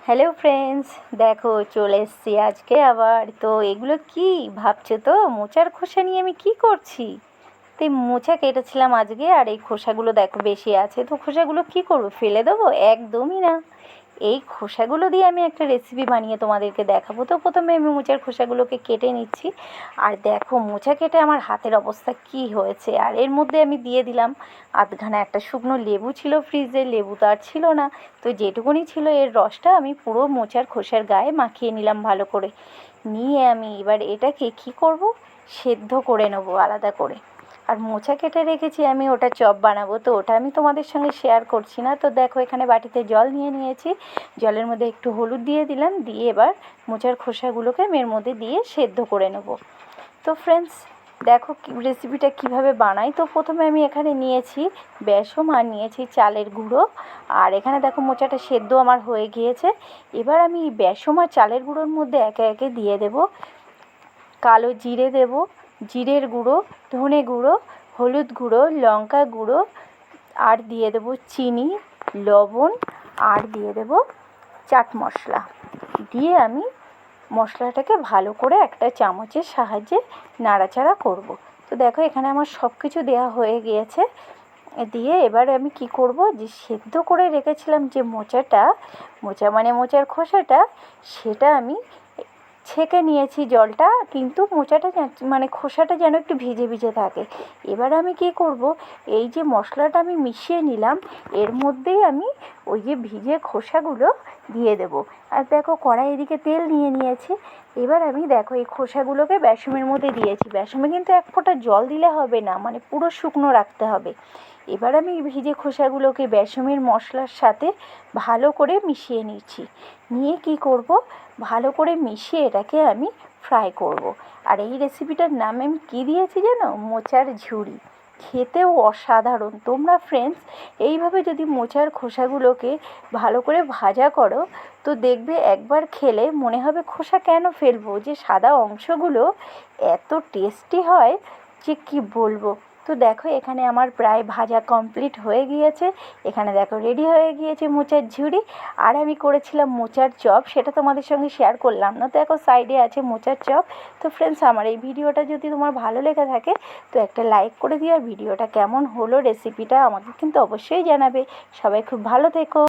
Hello friends, দেখো চলে এসেছি আজকে আবার। তো এগুলো কি ভাবছো? তো মোচার খোসা নিয়ে আমি কি করছি? তো এই মোচা কেটেছিলাম আজকে, আর এই খোসাগুলো দেখো বেশি আছে। তো খোসাগুলো কি করবো, ফেলে দেবো? একদমই না। এই খোসাগুলো দিয়ে আমি একটা রেসিপি বানিয়ে তোমাদেরকে দেখাবো। তো প্রথমে আমি মোচার খোসাগুলোকে কেটে নিচ্ছি। আর দেখো মোচা কেটে আমার হাতের অবস্থা কি হয়েছে। আর এর মধ্যে আমি দিয়ে দিলাম আধখানা একটা শুকনো লেবু ছিল ফ্রিজে, লেবু তো আর ছিল না। তো যেটুকুনি ছিল এর রসটা আমি পুরো মোচার খোসার গায়ে মাখিয়ে নিলাম ভালো করে। নিয়ে আমি এবার এটাকে কি করব, সেদ্ধ করে নেবো আলাদা করে। আর মোচা কেটে রেখেছি আমি, ওটা চপ বানাবো। তো ওটা আমি তোমাদের সঙ্গে শেয়ার করছি না। তো দেখো এখানে বাটিতে জল নিয়ে নিয়েছি, জলের মধ্যে একটু হলুদ দিয়ে দিলাম, দিয়ে এবার মোচার খোসাগুলোকে আমি এর মধ্যে দিয়ে সেদ্ধ করে নেব। তো ফ্রেন্ডস দেখো রেসিপিটা কিভাবে বানাই। তো প্রথমে আমি এখানে নিয়েছি বেসন আর নিয়েছি চালের গুঁড়ো। আর এখানে দেখো মোচাটা সেদ্ধ আমার হয়ে গিয়েছে। এবার আমি বেসন আর চালের গুঁড়োর মধ্যে একে একে দিয়ে দেব কালো জিরে, দেব জিরের গুঁড়ো, ধনে গুঁড়ো, হলুদ গুঁড়ো, লঙ্কা গুঁড়ো, আর দিয়ে দেব চিনি, লবণ, আর দিয়ে দেব চাট মশলা। দিয়ে আমি মশলাটাকে ভালো করে একটা চামচের সাহায্যে নাড়াচাড়া করব। তো দেখো এখানে আমার সব কিছু দেওয়া হয়ে গিয়েছে। দিয়ে এবার আমি কি করব, যে সেদ্ধ করে রেখেছিলাম যে মোচাটা, মোচা মানে মোচার খোসাটা, সেটা আমি ছেঁকে নিয়েছি জলটা, কিন্তু মোচাটা মানে খোসাটা যেন একটু ভিজে ভিজে থাকে। এবার আমি কি করব, এই যে মশলাটা আমি মিশিয়ে নিলাম এর মধ্যেই আমি ওই যে ভিজে খোসাগুলো দিয়ে দেব। আর দেখো কড়াই এদিকে তেল নিয়ে নিয়েছি। এবার আমি দেখো এই খোসাগুলোকে বেসনের মধ্যে দিয়েছি। বেসনে কিন্তু এক ফোঁটা জল দিলে হবে না, মানে পুরো শুকনো রাখতে হবে। এবার আমি ভিজে খোসাগুলোকে বেসনের মশলার সাথে ভালো করে মিশিয়ে নিচ্ছি। নিয়ে কি করব, ভালো করে মিশিয়ে এটাকে আমি ফ্রাই করব। আর এই রেসিপিটার নাম আমি কী দিয়েছি জানো? মোচার ঝুড়ি। খেতেও অসাধারণ। তোমরা ফ্রেন্ডস এইভাবে যদি মোচার খোসাগুলোকে ভালো করে ভাজা করো, তো দেখবে একবার খেলে মনে হবে খোসা কেন ফেলবো, যে সাদা অংশগুলো এত টেস্টি হয় যে কি বলবো। তো দেখো এখানে আমার প্রায় ভাজা কমপ্লিট হয়ে গিয়েছে। এখানে দেখো রেডি হয়ে গিয়েছে মোচার ঝুড়ি। আর আমি করেছিলাম মোচার চপ, সেটা তোমাদের সঙ্গে শেয়ার করলাম না। তো দেখো সাইডে আছে মোচার চপ। তো ফ্রেন্ডস আমার এই ভিডিওটা যদি তোমার ভালো লেগে থাকে তো একটা লাইক করে দিও। আর ভিডিওটা কেমন হলো, রেসিপিটা আমাকে কিন্তু অবশ্যই জানাবে। সবাই খুব ভালো থেকো।